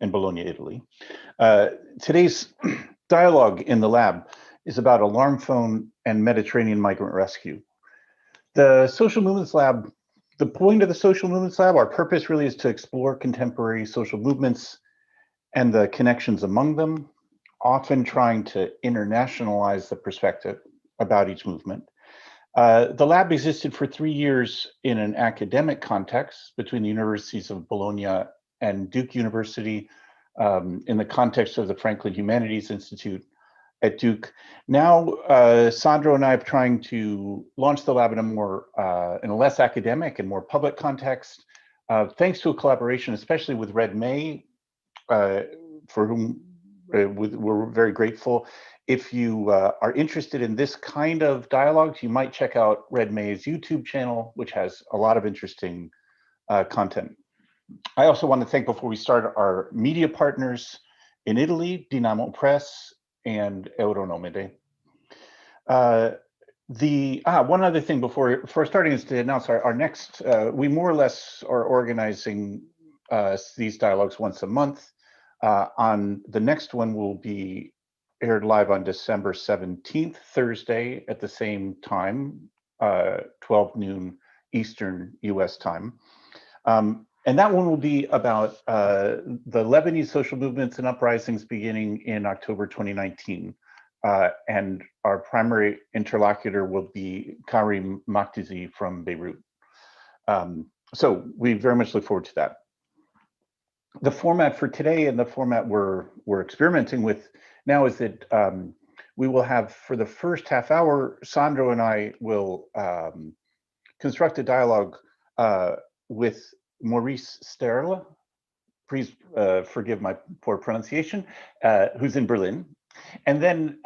in Bologna, Italy. Today's dialogue in the lab is about alarm phone and Mediterranean migrant rescue. The Social Movements Lab, the point of the Social Movements Lab, our purpose really is to explore contemporary social movements and the connections among them, often trying to internationalize the perspective about each movement. The lab existed for 3 years in an academic context between the universities of Bologna and Duke University, in the context of the Franklin Humanities Institute at Duke. Now, Sandro and I are trying to launch the lab in a less academic and more public context, thanks to a collaboration, especially with Red May, for whom we're very grateful. If you are interested in this kind of dialogues, you might check out Red May's YouTube channel, which has a lot of interesting content. I also want to thank, before we start, our media partners in Italy, Dinamopress and EuroNomade. One other thing before starting is to announce our next, we more or less are organizing these dialogues once a month. On the next one will be aired live on December 17th, Thursday at the same time, 12 noon Eastern US time. And that one will be about the Lebanese social movements and uprisings beginning in October 2019. And our primary interlocutor will be Karim Maktizi from Beirut. So we very much look forward to that. The format for today and the format we're experimenting with now is that we will have, for the first half hour, Sandro and I will construct a dialogue with Maurice Stierl, please forgive my poor pronunciation, who's in Berlin. And then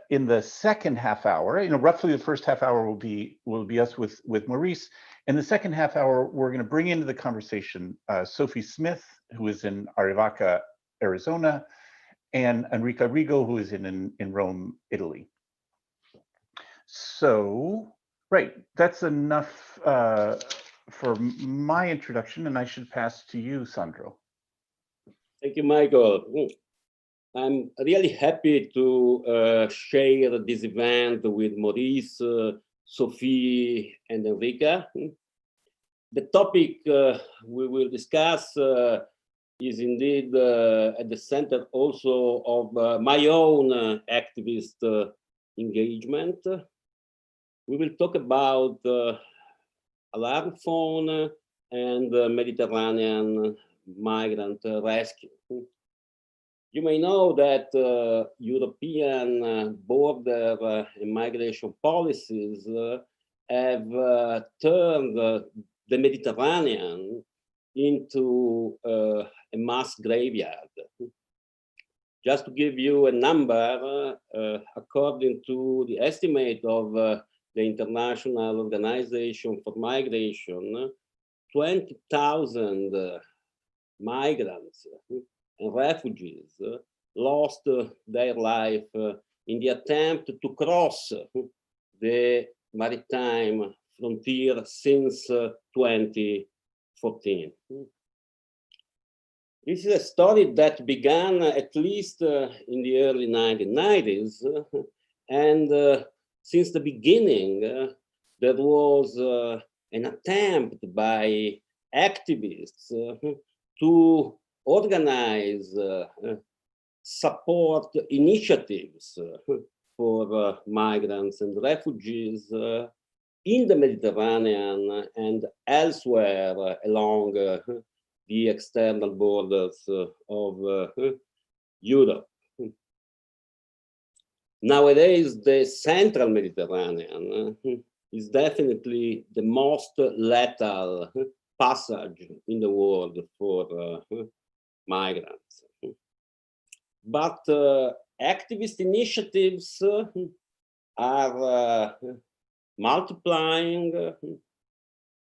in the second half hour, roughly the first half hour will be us with Maurice. In the second half hour, we're going to bring into the conversation Sophie Smith, who is in Arivaca, Arizona, and Enrica Rigo, who is in Rome, Italy. So, right, that's enough for my introduction, and I should pass to you, Sandro. Thank you, Michael. I'm really happy to share this event with Maurice, Sophie, and Enrica. The topic we will discuss is indeed at the center also of my own activist engagement. We will talk about alarm phone and Mediterranean migrant rescue. You may know that European border and migration policies have turned the Mediterranean into a mass graveyard. Just to give you a number, according to the estimate of the International Organization for Migration, 20,000 migrants and refugees lost their life in the attempt to cross the maritime frontier since 2014. This is a story that began at least in the early 1990s, and since the beginning, there was an attempt by activists to organize support initiatives for migrants and refugees in the Mediterranean and elsewhere along the external borders of Europe. Nowadays, the central Mediterranean is definitely the most lethal passage in the world for migrants. But activist initiatives are multiplying.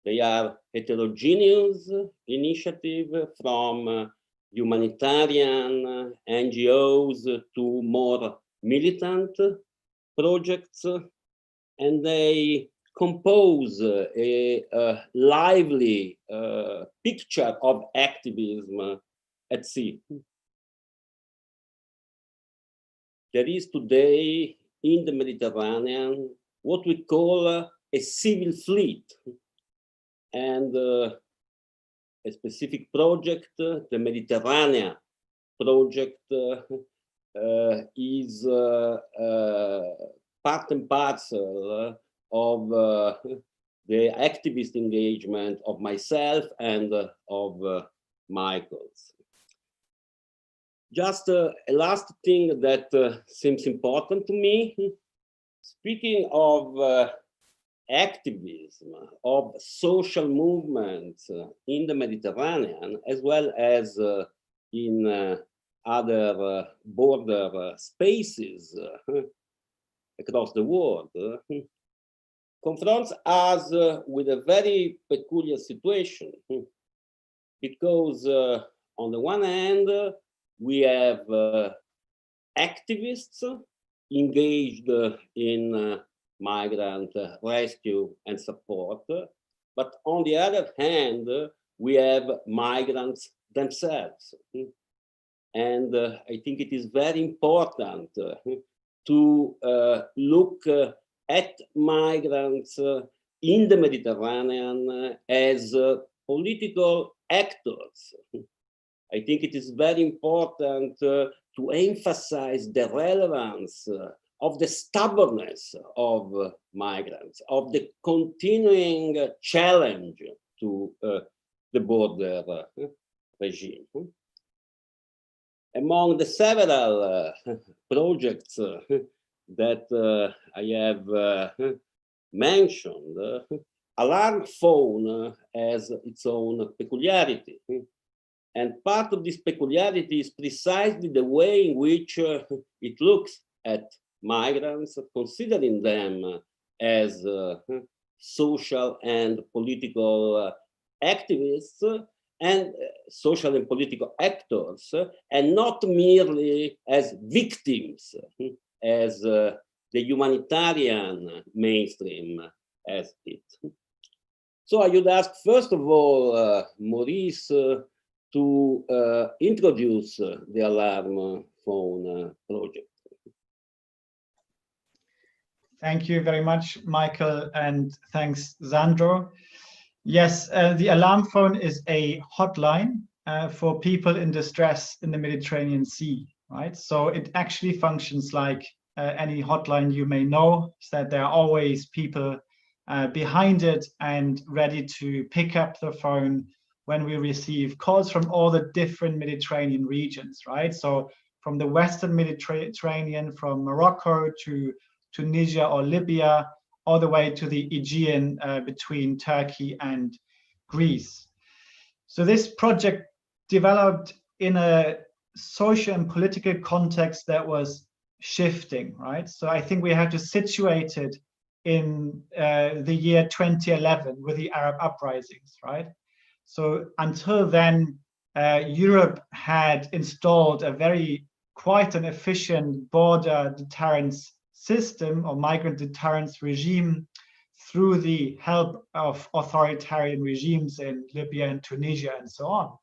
They are heterogeneous initiatives from humanitarian NGOs to more militant projects, and they compose a lively picture of activism at sea. There is today in the Mediterranean what we call a civil fleet, and a specific project, the Mediterranean project, is part and parcel of the activist engagement of myself and of Michael's. Just a last thing that seems important to me. Speaking of activism, of social movements in the Mediterranean, as well as in other border spaces across the world, confronts us with a very peculiar situation, because on the one hand, we have activists engaged in migrant rescue and support, but on the other hand, we have migrants themselves. And I think it is very important to look at migrants in the Mediterranean as political actors. I think it is very important to emphasize the relevance of the stubbornness of migrants, of the continuing challenge to the border regime. Among the several projects that I have mentioned, alarm phone has its own peculiarity. And part of this peculiarity is precisely the way in which it looks at migrants, considering them as social and political activists and social and political actors, and not merely as victims, as the humanitarian mainstream has it. So I would ask, first of all, Maurice, to introduce the alarm phone project. Thank you very much, Michael, and thanks, Sandro. Yes, the alarm phone is a hotline for people in distress in the Mediterranean Sea, right? So it actually functions like any hotline you may know, is that there are always people behind it and ready to pick up the phone when we receive calls from all the different Mediterranean regions, right? So from the Western Mediterranean, from Morocco to Tunisia or Libya, all the way to the Aegean between Turkey and Greece. So this project developed in a social and political context that was shifting, right? So I think we have to situate it in the year 2011 with the Arab uprisings, right? So until then, Europe had installed a quite an efficient border deterrence system or migrant deterrence regime through the help of authoritarian regimes in Libya and Tunisia and so on.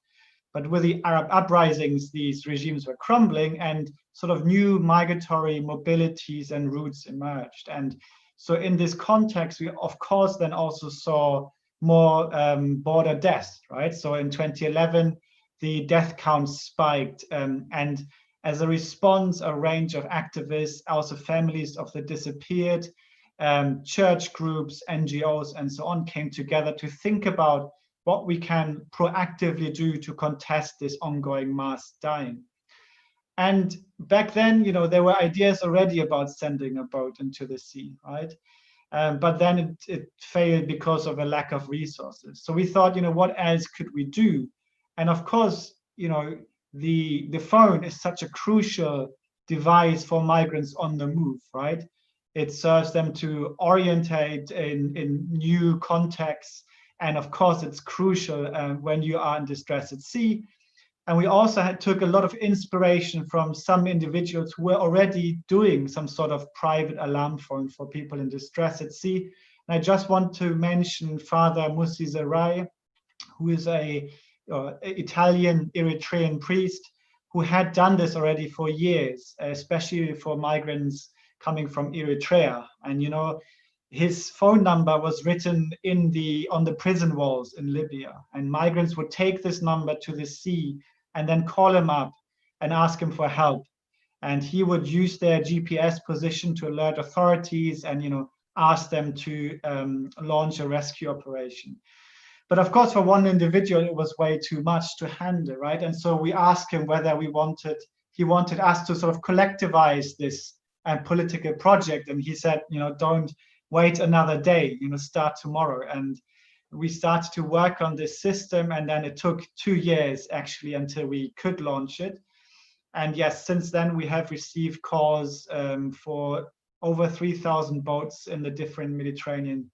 But with the Arab uprisings, these regimes were crumbling and sort of new migratory mobilities and routes emerged. And so in this context, we of course then also saw more border deaths, right? So in 2011, the death count spiked, and as a response, a range of activists, also families of the disappeared, church groups, NGOs, and so on came together to think about what we can proactively do to contest this ongoing mass dying. And back then, you know, there were ideas already about sending a boat into the sea, right? But then it failed because of a lack of resources. So we thought, you know, what else could we do? And of course, you know, the phone is such a crucial device for migrants on the move, right? It serves them to orientate in new contexts. And of course, it's crucial when you are in distress at sea. And we also took a lot of inspiration from some individuals who were already doing some sort of private alarm phone for people in distress at sea. And I just want to mention Father Musi Zerai, who is a Italian Eritrean priest who had done this already for years, especially for migrants coming from Eritrea. And you know, his phone number was written on the prison walls in Libya, and migrants would take this number to the sea and then call him up and ask him for help. And he would use their GPS position to alert authorities and, you know, ask them to launch a rescue operation. But of course, for one individual, it was way too much to handle, right? And so we asked him whether he wanted us to sort of collectivize this political project. And he said, you know, don't wait another day, you know, start tomorrow. And we started to work on this system, and then it took 2 years actually until we could launch it. And yes, since then we have received calls for over 3,000 boats in the different Mediterranean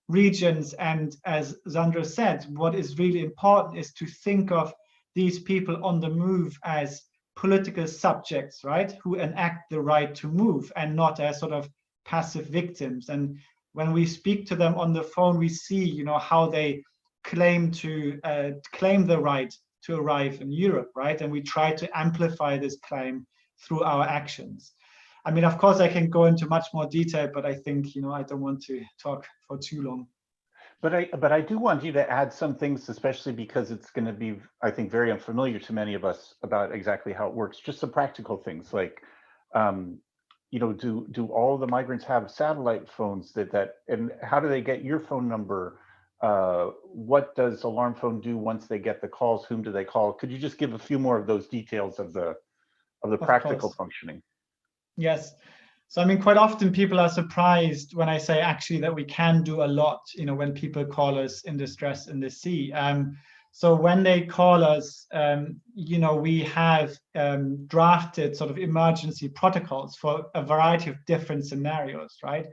regions. And as Sandro said, what is really important is to think of these people on the move as political subjects, right, who enact the right to move and not as sort of passive victims. And when we speak to them on the phone, we see, you know, how they claim the right to arrive in Europe, right? And we try to amplify this claim through our actions. I mean, of course, I can go into much more detail, but I think, you know, I don't want to talk for too long. But I do want you to add some things, especially because it's going to be, I think, very unfamiliar to many of us about exactly how it works. Just some practical things like, you know, do all the migrants have satellite phones and how do they get your phone number? What does Alarm Phone do once they get the calls? Whom do they call? Could you just give a few more of those details of the practical functioning? Yes. So I mean, quite often people are surprised when I say actually that we can do a lot, you know, when people call us in distress in the sea. So when they call us, you know, we have drafted sort of emergency protocols for a variety of different scenarios, right?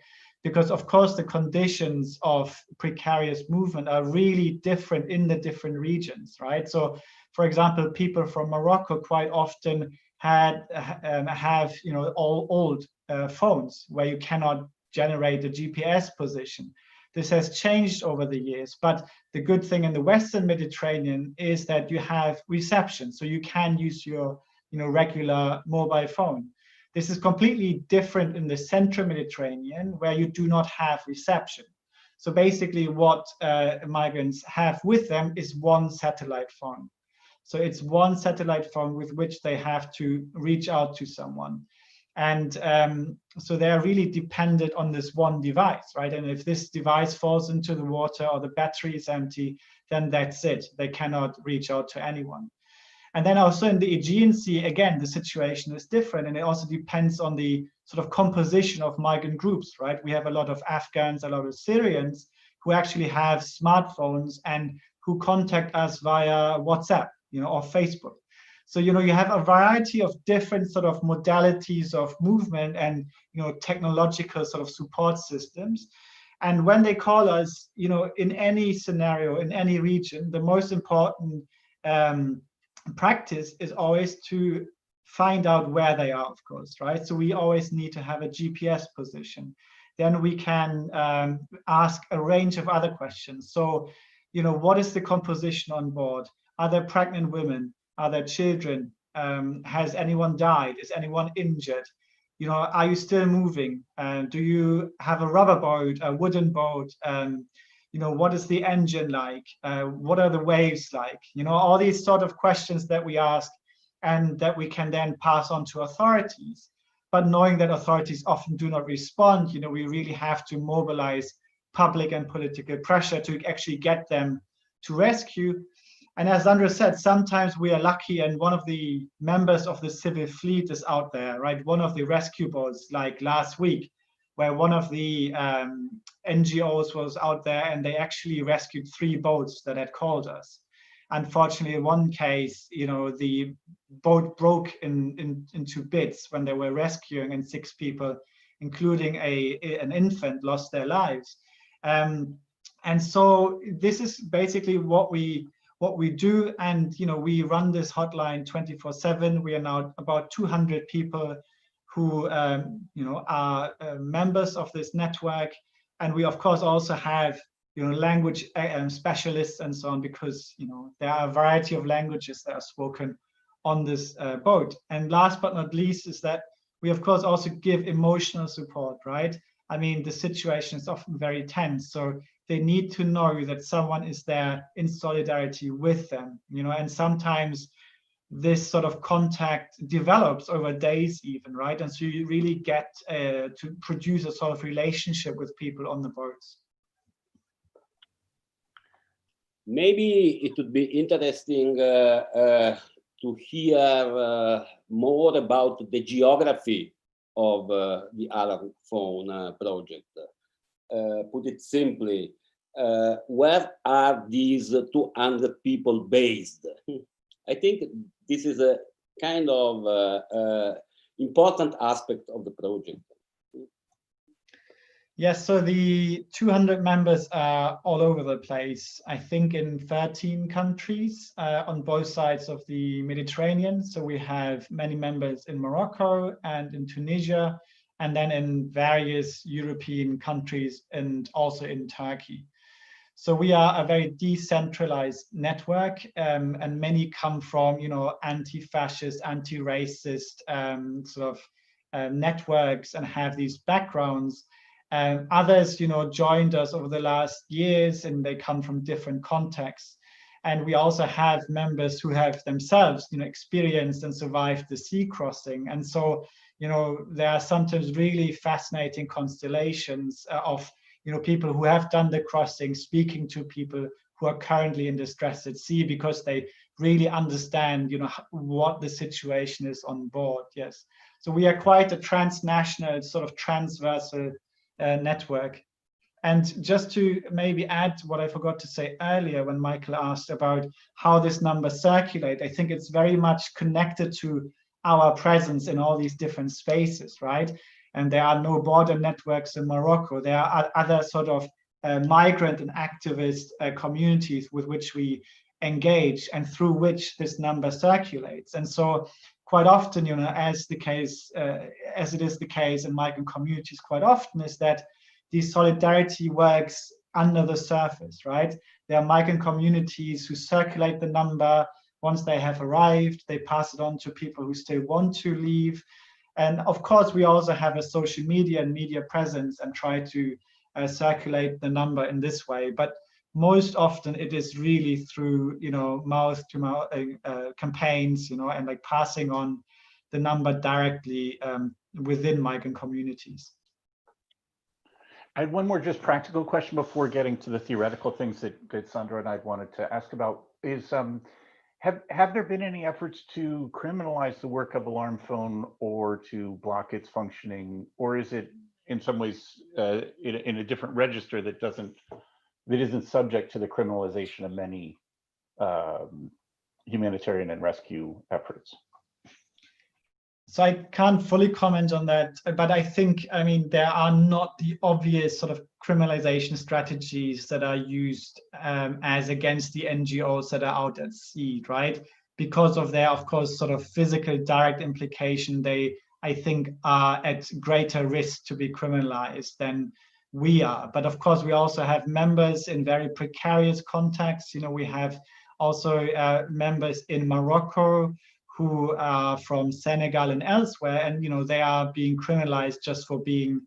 Because of course the conditions of precarious movement are really different in the different regions, right? So for example, people from Morocco quite often have, you know, all old phones where you cannot generate a GPS position. This has changed over the years, but the good thing in the Western Mediterranean is that you have reception, so you can use your, you know, regular mobile phone. This is completely different in the Central Mediterranean, where you do not have reception. So basically what migrants have with them is one satellite phone. So it's one satellite phone with which they have to reach out to someone. And so they are really dependent on this one device, right? And if this device falls into the water or the battery is empty, then that's it. They cannot reach out to anyone. And then also in the Aegean Sea, again, the situation is different. And it also depends on the sort of composition of migrant groups, right? We have a lot of Afghans, a lot of Syrians who actually have smartphones and who contact us via WhatsApp, you know, or Facebook. So, you know, you have a variety of different sort of modalities of movement and, you know, technological sort of support systems. And when they call us, you know, in any scenario, in any region, the most important practice is always to find out where they are, of course, right? So we always need to have a GPS position. Then we can ask a range of other questions. So, you know, what is the composition on board? Are there pregnant women? Are there children? Has anyone died? Is anyone injured? You know, are you still moving? Do you have a rubber boat, a wooden boat? You know, what is the engine like? What are the waves like? You know, all these sort of questions that we ask and that we can then pass on to authorities. But knowing that authorities often do not respond, you know, we really have to mobilize public and political pressure to actually get them to rescue. And as Sandro said, sometimes we are lucky and one of the members of the civil fleet is out there, right? One of the rescue boats, like last week, where one of the NGOs was out there and they actually rescued 3 boats that had called us. Unfortunately, in one case, you know, the boat broke into bits when they were rescuing, and 6 people, including an infant, lost their lives. And so this is basically what we do. And, you know, we run this hotline 24/7. We are now about 200 people who, you know, are members of this network. And we, of course, also have, language specialists and so on, because there are a variety of languages that are spoken on this boat. And last but not least is that we of course also give emotional support, right? I mean, the situation is often very tense, so they need to know that someone is there in solidarity with them, and sometimes this sort of contact develops over days even, right? And so you really get to produce a sort of relationship with people on the boats. Maybe it would be interesting to hear more about the geography of the alarm phone project. Put it simply, where are these 200 people based? I think this is a kind of important aspect of the project. Yes, so the 200 members are all over the place, I think in 13 countries on both sides of the Mediterranean. So we have many members in Morocco and in Tunisia, and then in various European countries and also in Turkey. So we are a very decentralized network, and many come from, anti-fascist, anti-racist sort of networks and have these backgrounds. Others, joined us over the last years, and they come from different contexts. And we also have members who have themselves, experienced and survived the sea crossing. And so, there are sometimes really fascinating constellations of, people who have done the crossing, speaking to people who are currently in distress at sea, because they really understand, what the situation is on board. Yes. So we are quite a transnational, sort of transversal network. And just to maybe add what I forgot to say earlier when Michael asked about how this number circulate, I think it's very much connected to our presence in all these different spaces, right? And there are no border networks in Morocco. There are other sort of migrant and activist communities with which we engage and through which this number circulates. And so quite often, as it is the case in migrant communities quite often, is that these solidarity works under the surface, right? There are migrant communities who circulate the number. Once they have arrived, they pass it on to people who still want to leave. And of course, we also have a social media and media presence and try to circulate the number in this way. But most often it is really through, mouth to mouth campaigns, and like passing on the number directly within migrant communities. I had one more just practical question before getting to the theoretical things that Sandro and I wanted to ask about is, have there been any efforts to criminalize the work of Alarm Phone or to block its functioning, or is it in some ways in a different register that isn't subject to the criminalization of many humanitarian and rescue efforts? So I can't fully comment on that, but I think, there are not the obvious sort of criminalization strategies that are used as against the NGOs that are out at sea, right? Because of their, of course, sort of physical direct implication, they, I think, are at greater risk to be criminalized than we are. But of course, we also have members in very precarious contexts. We have also members in Morocco who are from Senegal and elsewhere, and they are being criminalized just for being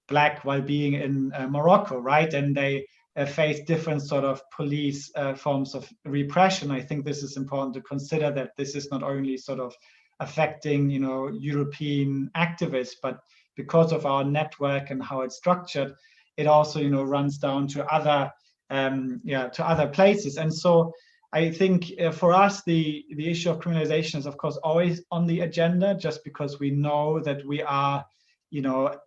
Black while being in Morocco, right? And they face different sort of police forms of repression. I think this is important to consider, that this is not only sort of affecting, European activists, but because of our network and how it's structured, it also, runs down to other, to other places. And so I think for us, the issue of criminalization is, of course, always on the agenda, just because we know that we are,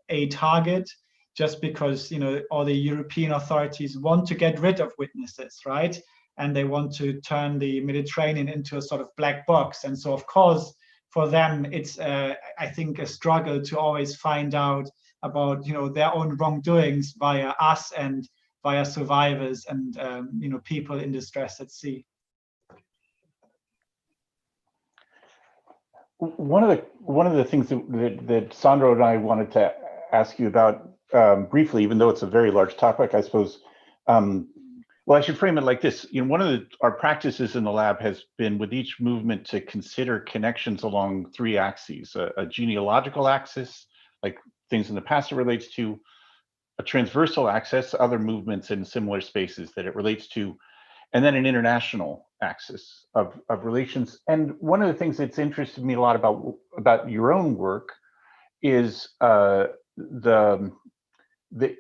a target, just because, all the European authorities want to get rid of witnesses, right? And they want to turn the Mediterranean into a sort of black box. And so, of course, for them, it's, I think, a struggle to always find out about, their own wrongdoings via us and via survivors and, people in distress at sea. One of the things that Sandro and I wanted to ask you about briefly, even though it's a very large topic, I suppose Well, I should frame it like this. One of our practices in the lab has been with each movement to consider connections along three axes: a genealogical axis, like things in the past it relates to; a transversal axis, other movements in similar spaces that it relates to; and then an international axis of relations. And one of the things that's interested me a lot about your own work is the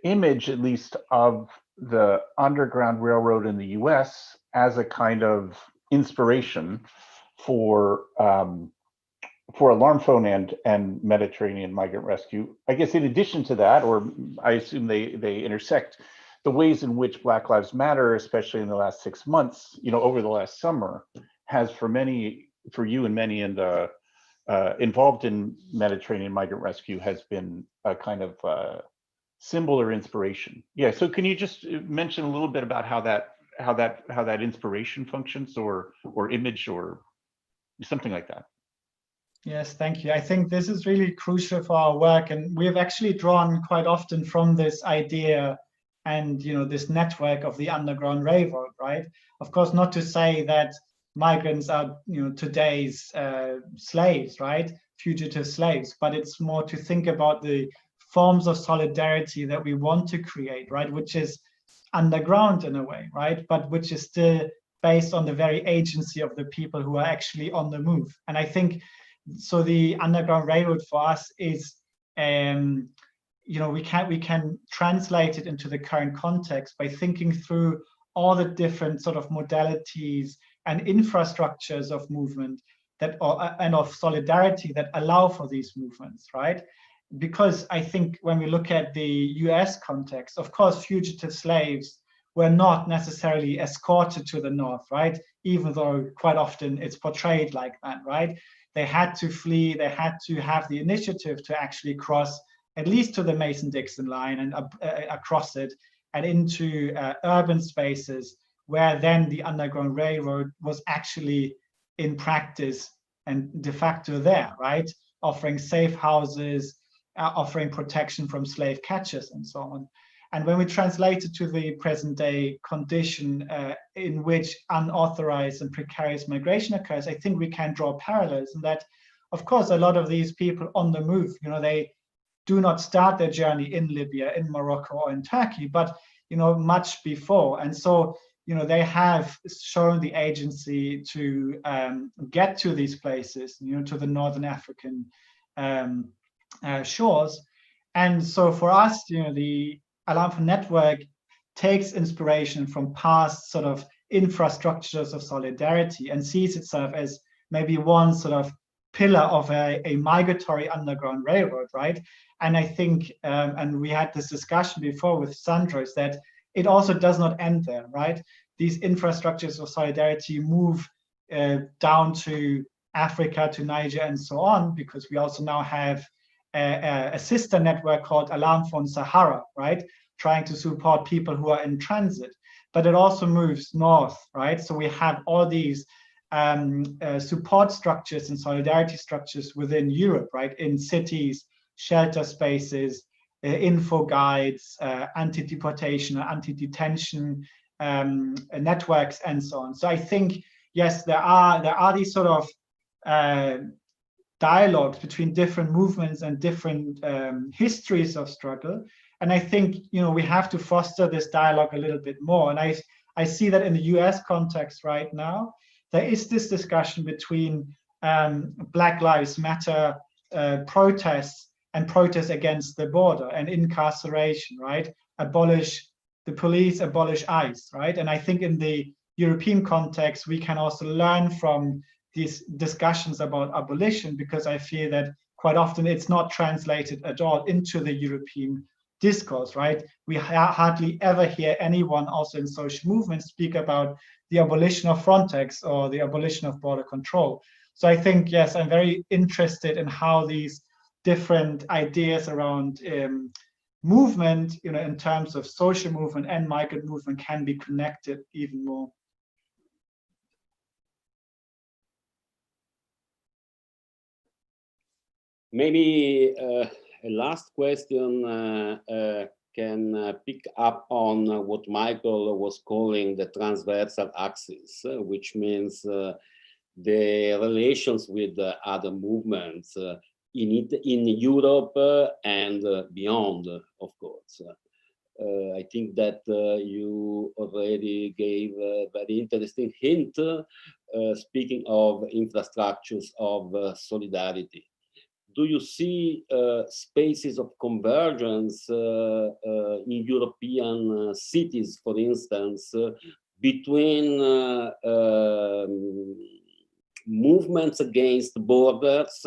image, at least, of the Underground Railroad in the US as a kind of inspiration for alarm phone and Mediterranean migrant rescue. I guess in addition to that, or I assume they intersect, the ways in which Black Lives Matter, especially in the last 6 months, over the last summer, has for you and many in the involved in Mediterranean migrant rescue, has been a kind of symbol or inspiration. Yeah. So can you just mention a little bit about how that inspiration functions, or image, or something like that? Yes, thank you. I think this is really crucial for our work, and we have actually drawn quite often from this idea and this network of the Underground Railroad, right? Of course, not to say that migrants are today's slaves, right? Fugitive slaves, but it's more to think about the forms of solidarity that we want to create, right? Which is underground in a way, right? But which is still based on the very agency of the people who are actually on the move. And I think so the Underground Railroad for us is we can translate it into the current context by thinking through all the different sort of modalities and infrastructures of movement and of solidarity that allow for these movements, right? Because I think when we look at the US context, of course, fugitive slaves were not necessarily escorted to the north, right? Even though quite often it's portrayed like that, right? They had to flee, they had to have the initiative to actually cross at least to the Mason-Dixon line and across it and into urban spaces where then the Underground Railroad was actually in practice and de facto there, right? Offering safe houses, offering protection from slave catchers and so on. And when we translate it to the present day condition in which unauthorized and precarious migration occurs, I think we can draw parallels in that, of course, a lot of these people on the move, they do not start their journey in Libya, in Morocco, or in Turkey, but much before. And so they have shown the agency to get to these places, to the Northern African shores. And so for us, the Alarm Phone Network takes inspiration from past sort of infrastructures of solidarity and sees itself as maybe one sort of pillar of a migratory Underground Railroad, right? And I think, and we had this discussion before with Sandro, is that it also does not end there, right? These infrastructures of solidarity move down to Africa, to Niger, and so on, because we also now have a sister network called Alarm Phone Sahara, right? Trying to support people who are in transit. But it also moves north, right? So we have all these support structures and solidarity structures within Europe, right? In cities, shelter spaces, info guides, anti-deportation or anti-detention networks, and so on. So I think, yes, there are these sort of dialogues between different movements and different histories of struggle. And I think, we have to foster this dialogue a little bit more. And I see that in the US context right now, there is this discussion between Black Lives Matter protests and protests against the border and incarceration, right? Abolish the police, abolish ICE, right? And I think in the European context, we can also learn from these discussions about abolition, because I feel that quite often it's not translated at all into the European discourse, right? We hardly ever hear anyone also in social movements speak about the abolition of Frontex or the abolition of border control. So I think, yes, I'm very interested in how these different ideas around movement, in terms of social movement and migrant movement, can be connected even more. Maybe a last question can pick up on what Michael was calling the transversal axis, which means the relations with other movements in Europe and beyond, of course. I think that you already gave a very interesting hint, speaking of infrastructures of solidarity. Do you see spaces of convergence in European cities, for instance, between movements against borders,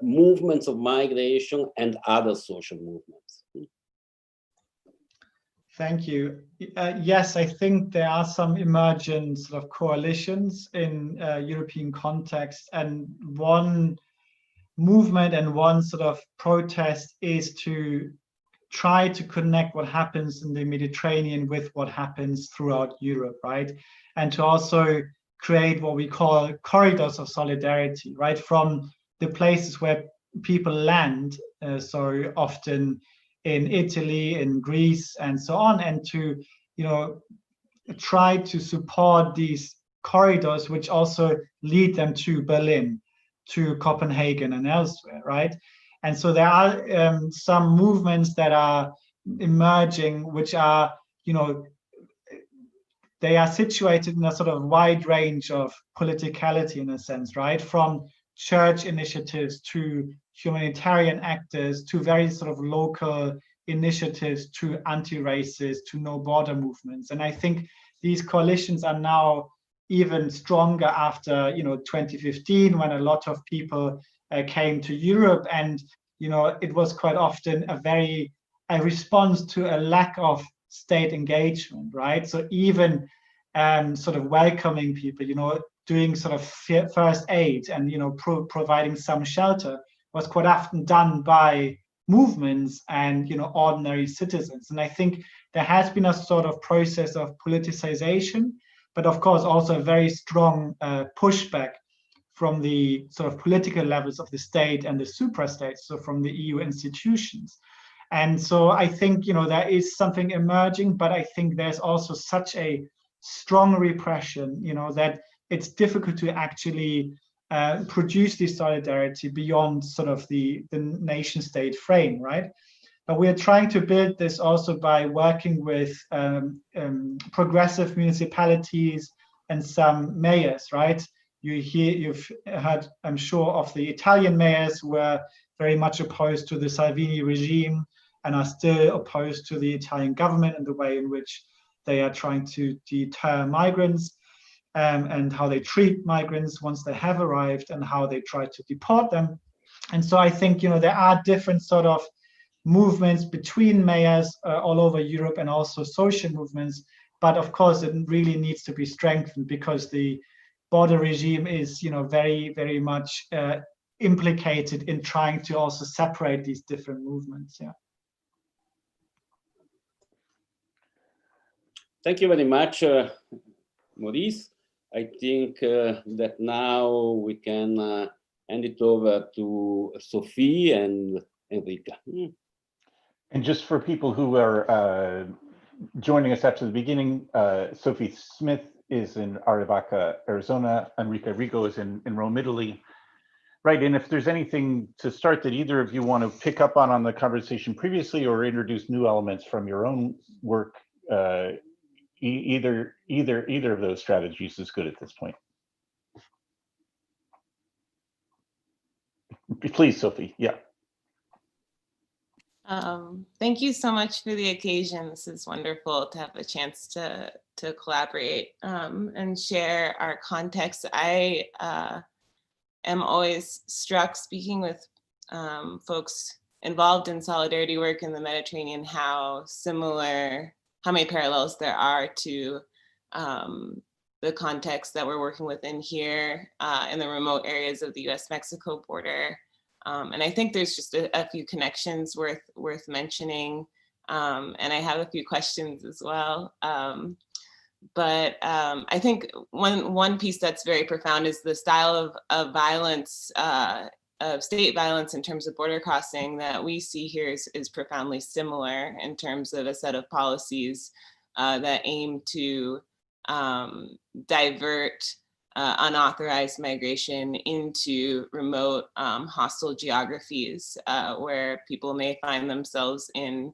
movements of migration, and other social movements? Thank you. Yes, I think there are some emergent sort of coalitions in European context, and one movement and one sort of protest is to try to connect what happens in the Mediterranean with what happens throughout Europe, right? And to also create what we call corridors of solidarity, right? From the places where people land, so often in Italy, in Greece, and so on, and to, you know, try to support these corridors, which also lead them to Berlin, to Copenhagen, and elsewhere, right? And so there are some movements that are emerging, which are, you know, they are situated in a sort of wide range of politicality, in a sense, right? From church initiatives to humanitarian actors to very sort of local initiatives to anti-racist to no border movements. And I think these coalitions are now even stronger after, you know, 2015, when a lot of people came to Europe, and, you know, it was quite often a response to a lack of state engagement, right? So even sort of welcoming people, you know, doing sort of first aid and, you know, providing some shelter was quite often done by movements and, you know, ordinary citizens. And I think there has been a sort of process of politicization, but of course also a very strong pushback from the sort of political levels of the state and the suprastates, so from the EU institutions. And so I think, you know, there is something emerging, but I think there's also such a strong repression, you know, that it's difficult to actually produce this solidarity beyond sort of the nation state frame, right? But we are trying to build this also by working with progressive municipalities and some mayors, right? You've heard, I'm sure, of the Italian mayors who were very much opposed to the Salvini regime and are still opposed to the Italian government and the way in which they are trying to deter migrants, and how they treat migrants once they have arrived and how they try to deport them. And so I think, you know, there are different sort of movements between mayors all over Europe, and also social movements. But of course, it really needs to be strengthened, because the border regime is, you know, very, very much implicated in trying to also separate these different movements. Yeah. Thank you very much, Maurice. I think that now we can hand it over to Sophie and Enrica. And just for people who are joining us after the beginning, Sophie Smith is in Arivaca, Arizona. Enrica Rigo is in Rome, Italy. Right, and if there's anything to start that either of you want to pick up on the conversation previously, or introduce new elements from your own work, either of those strategies is good at this point. Please, Sophie. Yeah. Thank you so much for the occasion. This is wonderful to have a chance to collaborate and share our context. I am always struck, speaking with folks involved in solidarity work in the Mediterranean, how many parallels there are to the context that we're working within here in the remote areas of the US-Mexico border. And I think there's just a few connections worth mentioning. And I have a few questions as well. But I think one piece that's very profound is the style of violence state violence in terms of border crossing that we see here is profoundly similar in terms of a set of policies that aim to divert unauthorized migration into remote hostile geographies where people may find themselves in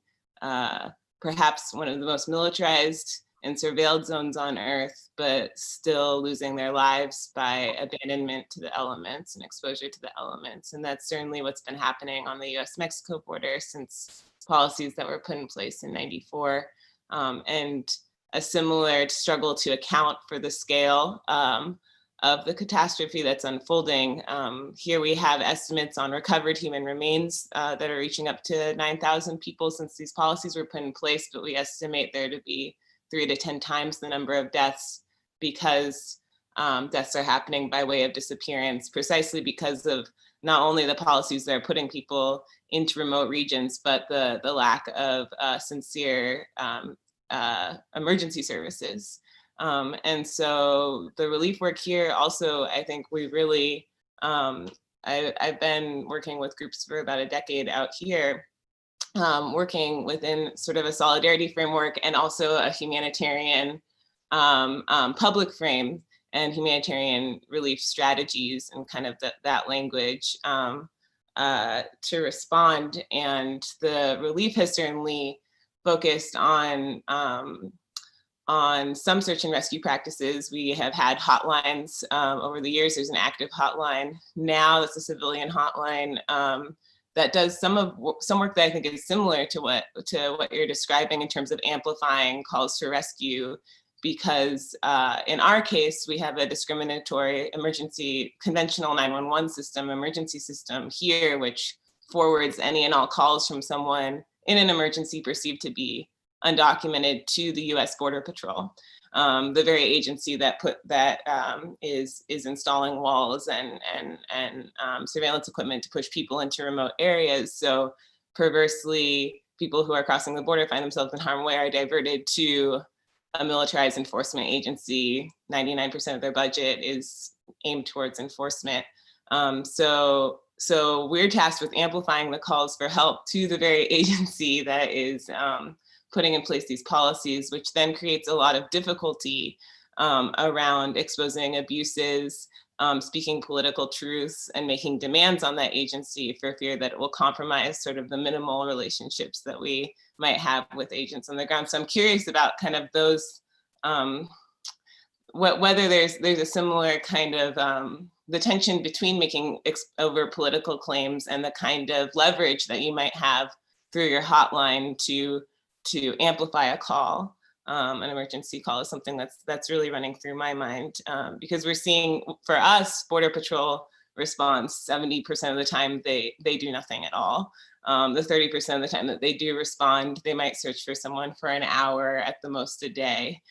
perhaps one of the most militarized and surveilled zones on Earth, but still losing their lives by abandonment to the elements and exposure to the elements. And that's certainly what's been happening on the US-Mexico border since policies that were put in place in '94. And a similar struggle to account for the scale of the catastrophe that's unfolding. Here we have estimates on recovered human remains that are reaching up to 9,000 people since these policies were put in place, but we estimate there to be 3 to 10 times the number of deaths because deaths are happening by way of disappearance, precisely because of not only the policies that are putting people into remote regions, but the lack of sincere emergency services. And so the relief work here also, I think we really, I've been working with groups for about a decade out here, working within sort of a solidarity framework and also a humanitarian public frame and humanitarian relief strategies and kind of that language to respond. And the relief has certainly focused on some search and rescue practices. We have had hotlines over the years. There's an active hotline now that's a civilian hotline that does some work that I think is similar to what you're describing in terms of amplifying calls to rescue, because in our case, we have a discriminatory emergency conventional 911 system, emergency system here, which forwards any and all calls from someone in an emergency perceived to be undocumented to the US Border Patrol, the very agency that is installing walls and surveillance equipment to push people into remote areas. So perversely, people who are crossing the border find themselves in harm's way are diverted to a militarized enforcement agency. 99% of their budget is aimed towards enforcement. So we're tasked with amplifying the calls for help to the very agency that is putting in place these policies, which then creates a lot of difficulty around exposing abuses, speaking political truths, and making demands on that agency for fear that it will compromise sort of the minimal relationships that we might have with agents on the ground. So I'm curious about kind of those, whether there's a similar kind of the tension between making over political claims and the kind of leverage that you might have through your hotline to amplify a call. An emergency call is something that's really running through my mind, because we're seeing, for us, Border Patrol response, 70% of the time they do nothing at all. The 30% of the time that they do respond, they might search for someone for an hour at the most a day,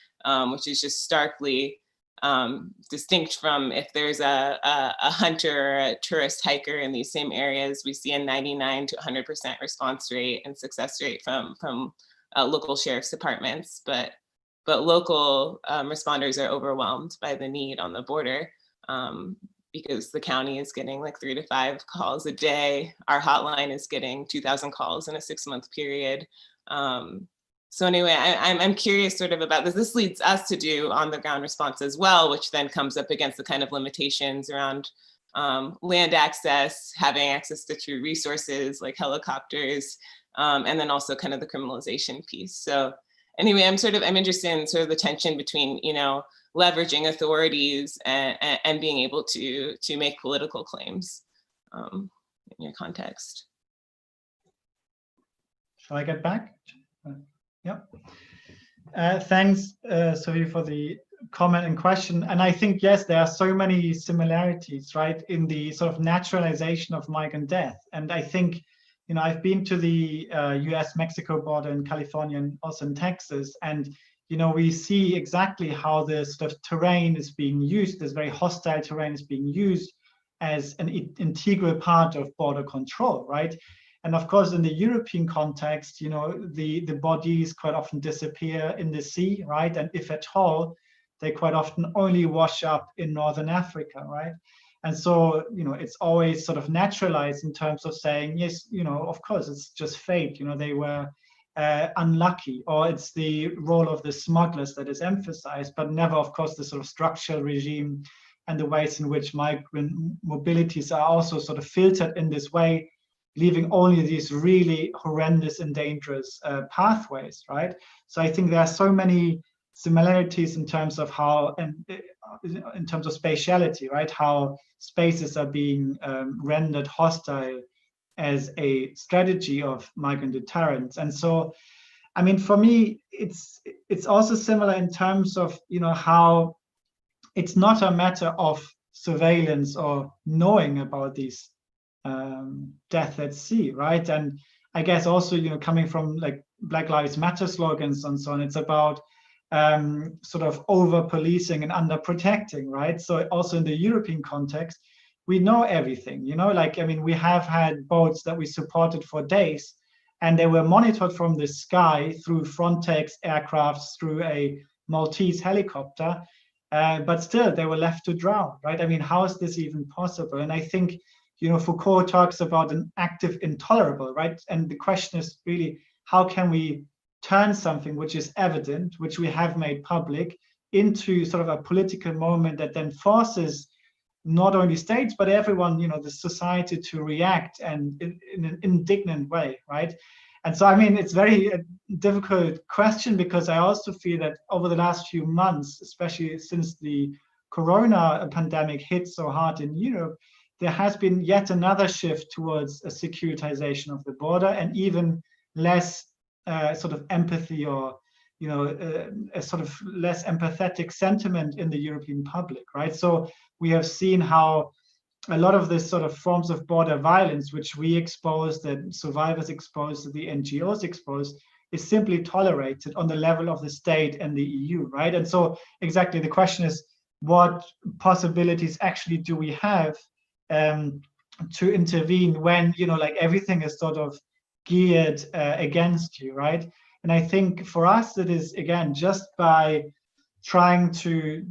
which is just starkly distinct from if there's a hunter or a tourist hiker in these same areas. We see a 99 to 100% response rate and success rate from local sheriff's departments, but local responders are overwhelmed by the need on the border because the county is getting like 3 to 5 calls a day. Our hotline is getting 2,000 calls in a 6-month period. So anyway, I'm curious sort of about this. This leads us to do on the ground response as well, which then comes up against the kind of limitations around land access, having access to true resources like helicopters, and then also kind of the criminalization piece. So anyway, I'm interested in sort of the tension between, leveraging authorities and being able to make political claims in your context. Shall I get back? Yep. Thanks, Sophie, for the comment and question. And I think, yes, there are so many similarities, right, in the sort of naturalization of migrant death. And I think, I've been to the US-Mexico border in California and also in Texas, and we see exactly how the sort of terrain is being used. This very hostile terrain is being used as an integral part of border control, right? And of course, in the European context, the bodies quite often disappear in the sea, right? And if at all, they quite often only wash up in Northern Africa, right? And so, it's always sort of naturalized in terms of saying, yes, of course, it's just fate, they were unlucky, or it's the role of the smugglers that is emphasized, but never, of course, the sort of structural regime and the ways in which migrant mobilities are also sort of filtered in this way, leaving only these really horrendous and dangerous pathways, right? So I think there are so many similarities in terms of how, and in terms of spatiality, right? How spaces are being rendered hostile as a strategy of migrant deterrence. And so, I mean, for me, it's also similar in terms of, how it's not a matter of surveillance or knowing about these death at sea, right? And I guess also, coming from like Black Lives Matter slogans and so on, it's about sort of over policing and under protecting, right? So also in the European context, we know everything, like, I mean, we have had boats that we supported for days, and they were monitored from the sky through Frontex aircrafts, through a Maltese helicopter, but still they were left to drown, right? I mean, how is this even possible? And I think, Foucault talks about an active intolerable, right? And the question is really, how can we turn something which is evident, which we have made public, into sort of a political moment that then forces not only states, but everyone, the society to react and in an indignant way, right? And so, I mean, it's very difficult question, because I also feel that over the last few months, especially since the Corona pandemic hit so hard in Europe, there has been yet another shift towards a securitization of the border, and even less sort of empathy, or a sort of less empathetic sentiment in the European public, right? So we have seen how a lot of this sort of forms of border violence, which we exposed, that survivors exposed, that the NGOs exposed, is simply tolerated on the level of the state and the EU, right? And so exactly the question is, what possibilities actually do we have to intervene when, like everything is sort of geared against you, right? And I think for us, it is, again, just by trying to,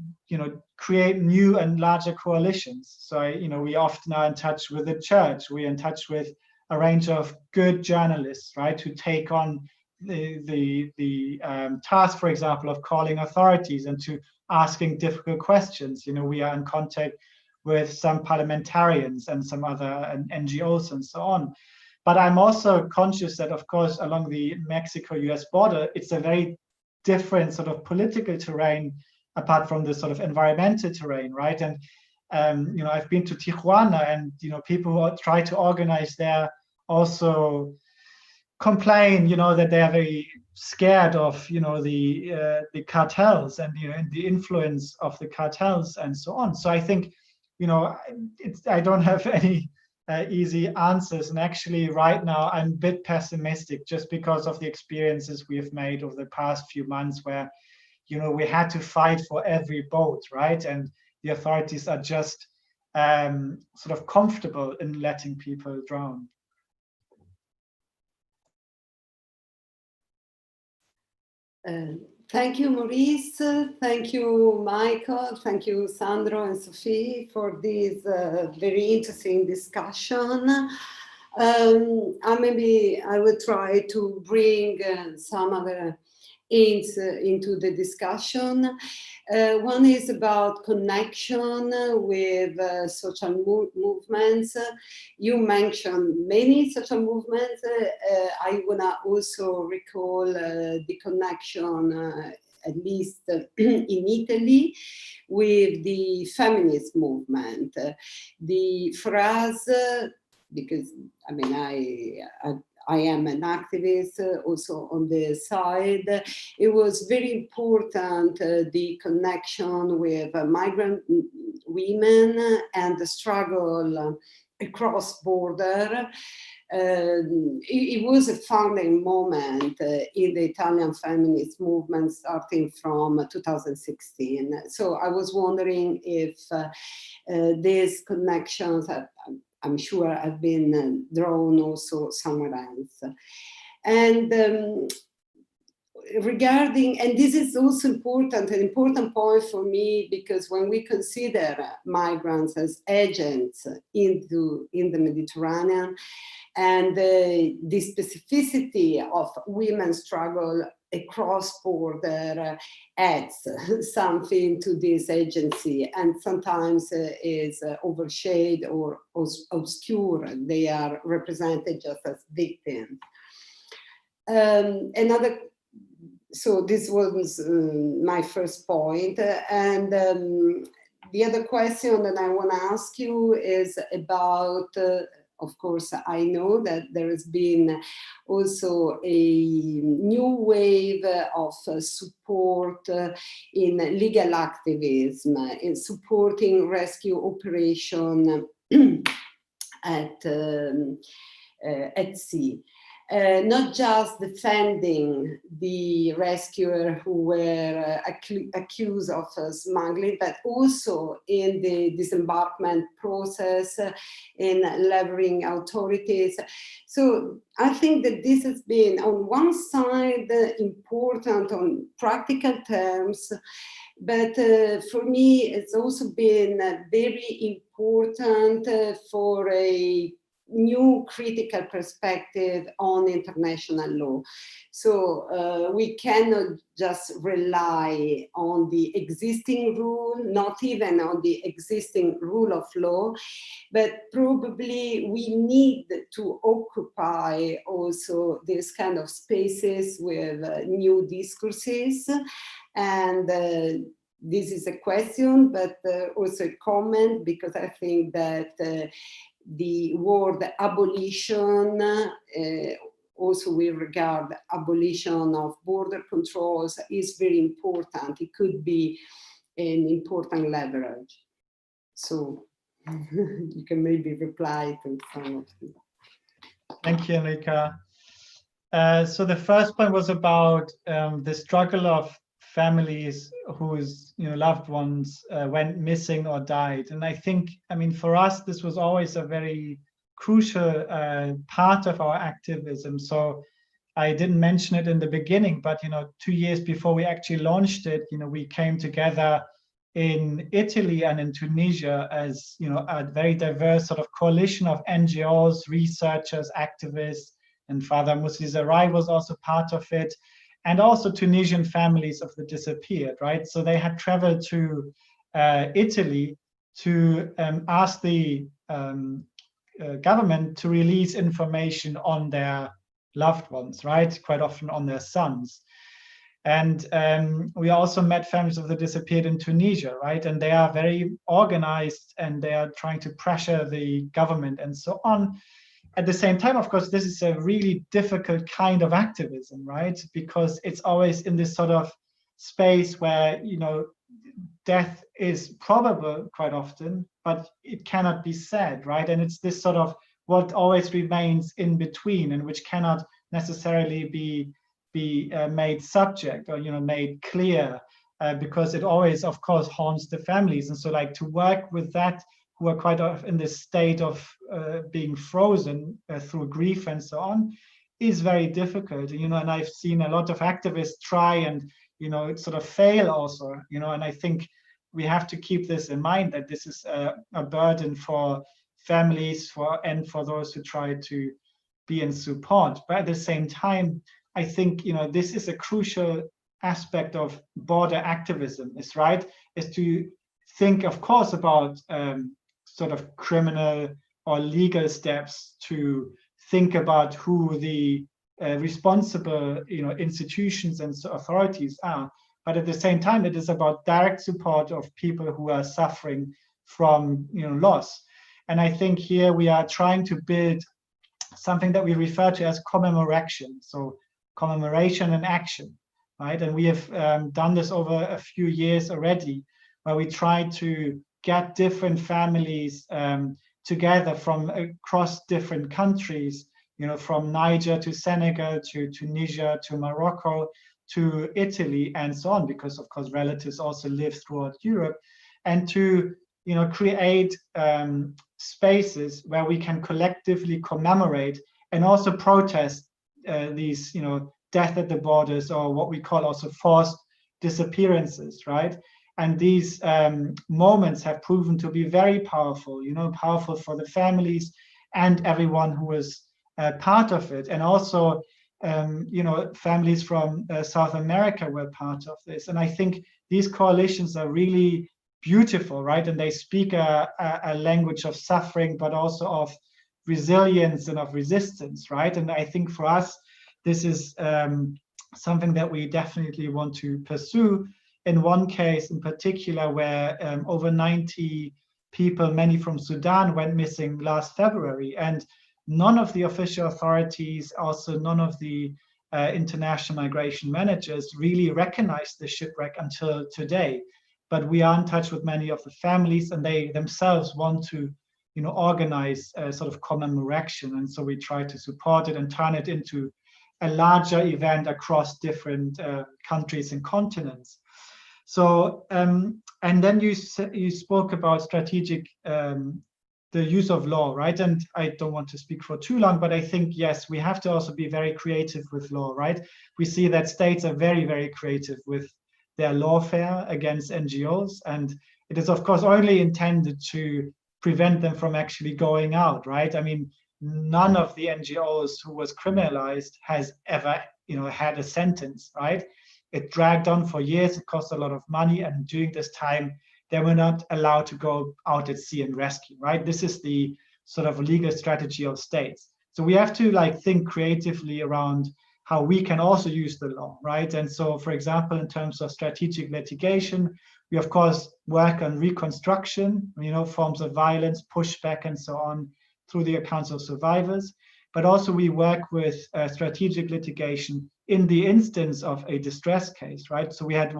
create new and larger coalitions. So, we often are in touch with the church, we're in touch with a range of good journalists, right, who take on the task, for example, of calling authorities and to asking difficult questions. We are in contact with some parliamentarians and some other NGOs and so on. But I'm also conscious that, of course, along the Mexico-US border, it's a very different sort of political terrain, apart from the sort of environmental terrain, right? And I've been to Tijuana, and people who try to organize there also complain, that they are very scared of, the cartels and the influence of the cartels and so on. So I think, I don't have any easy answers, and actually right now I'm a bit pessimistic, just because of the experiences we've made over the past few months, where we had to fight for every boat, right? And the authorities are just sort of comfortable in letting people drown. Thank you, Maurice. Thank you, Michael. Thank you, Sandro and Sophie, for this very interesting discussion. Maybe I will try to bring some other hints into the discussion. One is about connection with social movements. You mentioned many social movements. I wanna also recall the connection, at least in Italy, with the feminist movement. For us, because I mean, I am an activist also on the side. It was very important, the connection with migrant women and the struggle across border. It was a founding moment in the Italian feminist movement starting from 2016. So I was wondering if these connections I'm sure have been drawn also somewhere else. And regarding, and this is also important, an important point for me, because when we consider migrants as agents in the Mediterranean, and the specificity of women's struggle across border adds something to this agency, and sometimes is overshadowed or obscured. They are represented just as victims. So this was my first point. And the other question that I want to ask you is about, of course, I know that there has been also a new wave of support in legal activism, in supporting rescue operation at sea. Not just defending the rescuers who were accused of smuggling, but also in the disembarkment process, in leveling authorities. So I think that this has been, on one side, important on practical terms, but for me, it's also been very important for a new critical perspective on international law. So we cannot just rely on the existing rule, not even on the existing rule of law, but probably we need to occupy also this kind of spaces with new discourses. And this is a question, but also a comment, because I think that the word abolition, also we regard abolition of border controls, is very important. It could be an important leverage. So you can maybe reply to some of them. Thank you, Enrica. So the first point was about the struggle of families whose loved ones went missing or died. And I think, I mean, for us, this was always a very crucial part of our activism. So I didn't mention it in the beginning, but 2 years before we actually launched it, we came together in Italy and in Tunisia as a very diverse sort of coalition of NGOs, researchers, activists, and Father Musi was also part of it. And also Tunisian families of the disappeared, right? So they had traveled to Italy to ask the government to release information on their loved ones, right? Quite often on their sons. And we also met families of the disappeared in Tunisia, right? And they are very organized and they are trying to pressure the government and so on. At the same time, of course, this is a really difficult kind of activism, right? Because it's always in this sort of space where, death is probable quite often, but it cannot be said, right? And it's this sort of what always remains in between, and which cannot necessarily be made subject or, made clear, because it always, of course, haunts the families. And so like to work with that, who are quite often in this state of being frozen through grief and so on, is very difficult. And I've seen a lot of activists try and, sort of fail also, and I think we have to keep this in mind, that this is a burden for families and for those who try to be in support. But at the same time, I think, this is a crucial aspect of border activism, is to think, of course, about sort of criminal or legal steps, to think about who the responsible institutions and authorities are. But at the same time, it is about direct support of people who are suffering from loss. And I think here we are trying to build something that we refer to as commemoration. So commemoration and action, right? And we have done this over a few years already, where we try to get different families together from across different countries, from Niger to Senegal to Tunisia to Morocco to Italy and so on, because of course relatives also live throughout Europe, and to create spaces where we can collectively commemorate and also protest these death at the borders, or what we call also forced disappearances, right? And these moments have proven to be very powerful, powerful for the families and everyone who was part of it. And also, families from South America were part of this. And I think these coalitions are really beautiful, right? And they speak a language of suffering, but also of resilience and of resistance, right? And I think for us, this is something that we definitely want to pursue. In one case in particular, where over 90 people, many from Sudan, went missing last February, and none of the official authorities, also none of the international migration managers really recognized the shipwreck until today. But we are in touch with many of the families, and they themselves want to organize a sort of commemoration. And so we try to support it and turn it into a larger event across different countries and continents. So, and then you spoke about strategic, the use of law, right? And I don't want to speak for too long, but I think, yes, we have to also be very creative with law, right? We see that states are very, very creative with their lawfare against NGOs. And it is, of course, only intended to prevent them from actually going out, right? I mean, none of the NGOs who was criminalized has ever, had a sentence, right? It dragged on for years, it cost a lot of money, and during this time, they were not allowed to go out at sea and rescue, right? This is the sort of legal strategy of states. So we have to think creatively around how we can also use the law, right? And so, for example, in terms of strategic litigation, we of course work on reconstruction, forms of violence, pushback, and so on, through the accounts of survivors. But also we work with strategic litigation in the instance of a distress case, right? So we had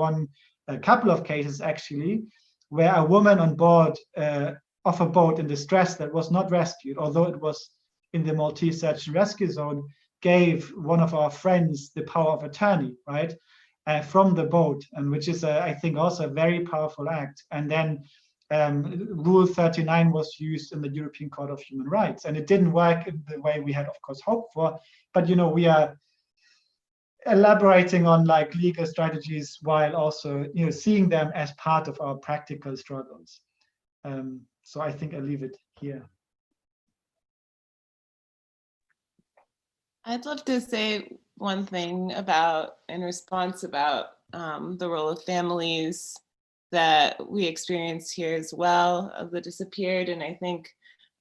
a couple of cases actually, where a woman on board of a boat in distress that was not rescued, although it was in the Maltese Search and Rescue Zone, gave one of our friends the power of attorney, right, from the boat, and which is, I think, also a very powerful act. And then Rule 39 was used in the European Court of Human Rights, and it didn't work in the way we had, of course, hoped for. But we are elaborating on legal strategies while also seeing them as part of our practical struggles. So I think I'll leave it here. I'd love to say one thing in response about the role of families that we experience here as well, of the disappeared. And I think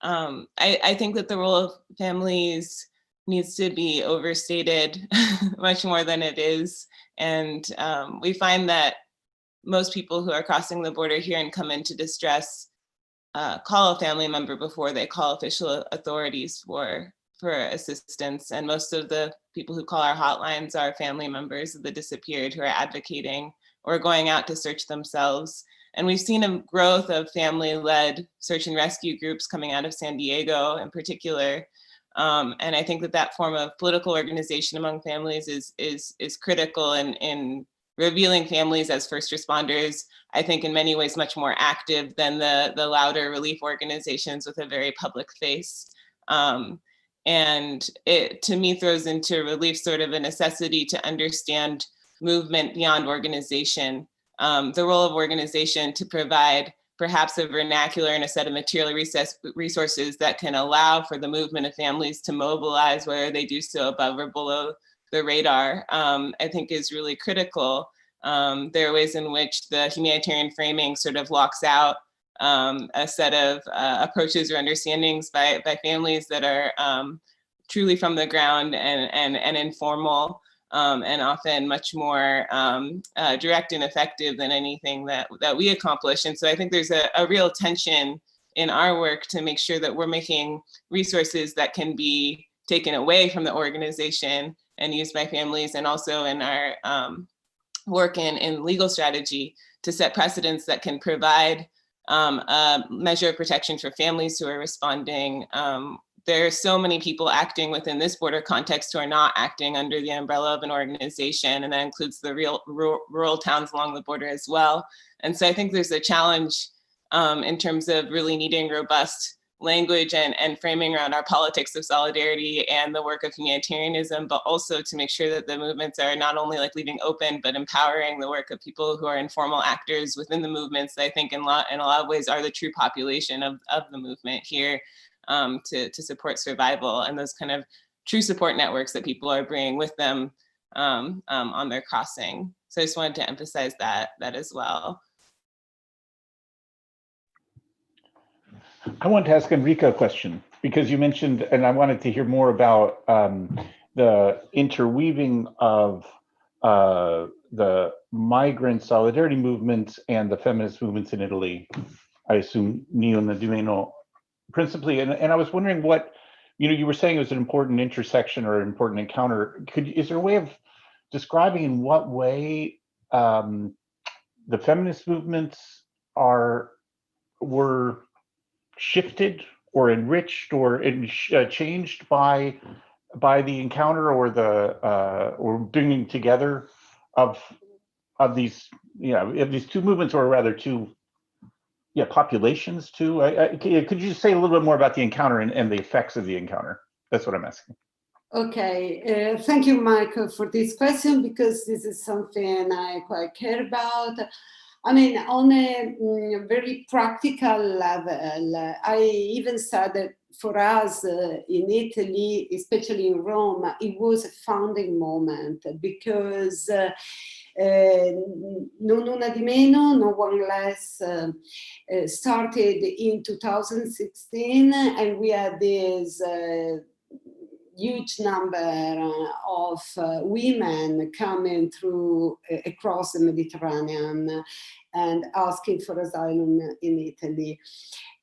I think that the role of families needs to be overstated much more than it is. And we find that most people who are crossing the border here and come into distress call a family member before they call official authorities for assistance. And most of the people who call our hotlines are family members of the disappeared who are advocating or going out to search themselves. And we've seen a growth of family-led search and rescue groups coming out of San Diego in particular. And I think that form of political organization among families is critical in revealing families as first responders, I think in many ways much more active than the louder relief organizations with a very public face. And it, to me, throws into relief sort of a necessity to understand movement beyond organization, the role of organization to provide perhaps a vernacular and a set of material resources that can allow for the movement of families to mobilize, whether they do so above or below the radar, I think is really critical. There are ways in which the humanitarian framing sort of locks out a set of approaches or understandings by families that are truly from the ground and informal, and often much more direct and effective than anything that we accomplish. And so I think there's a real tension in our work to make sure that we're making resources that can be taken away from the organization and used by families, and also in our work in legal strategy to set precedents that can provide a measure of protection for families who are responding. There are so many people acting within this border context who are not acting under the umbrella of an organization, and that includes the rural towns along the border as well. And so I think there's a challenge in terms of really needing robust language and framing around our politics of solidarity and the work of humanitarianism, but also to make sure that the movements are not only like leaving open, but empowering the work of people who are informal actors within the movements that I think in a lot of ways are the true population of the movement here, to support survival and those kind of true support networks that people are bringing with them on their crossing. So I just wanted to emphasize that as well. I wanted to ask Enrica a question, because you mentioned, and I wanted to hear more about the interweaving of the migrant solidarity movements and the feminist movements in Italy, I assume neo-Nazismo principally. And I was wondering what, you were saying it was an important intersection or an important encounter. Is there a way of describing in what way the feminist movements were shifted or enriched or changed by the encounter or or bringing together of these of these two movements, or rather two populations too? Could you just say a little bit more about the encounter and the effects of the encounter? That's what I'm asking. Okay, thank you, Michael, for this question, because this is something I quite care about. I mean, on a very practical level, I even said that for us in Italy, especially in Rome, it was a founding moment, because Non Una Di Meno, No One Less, started in 2016, and we had this huge number of women coming through across the Mediterranean and asking for asylum in Italy.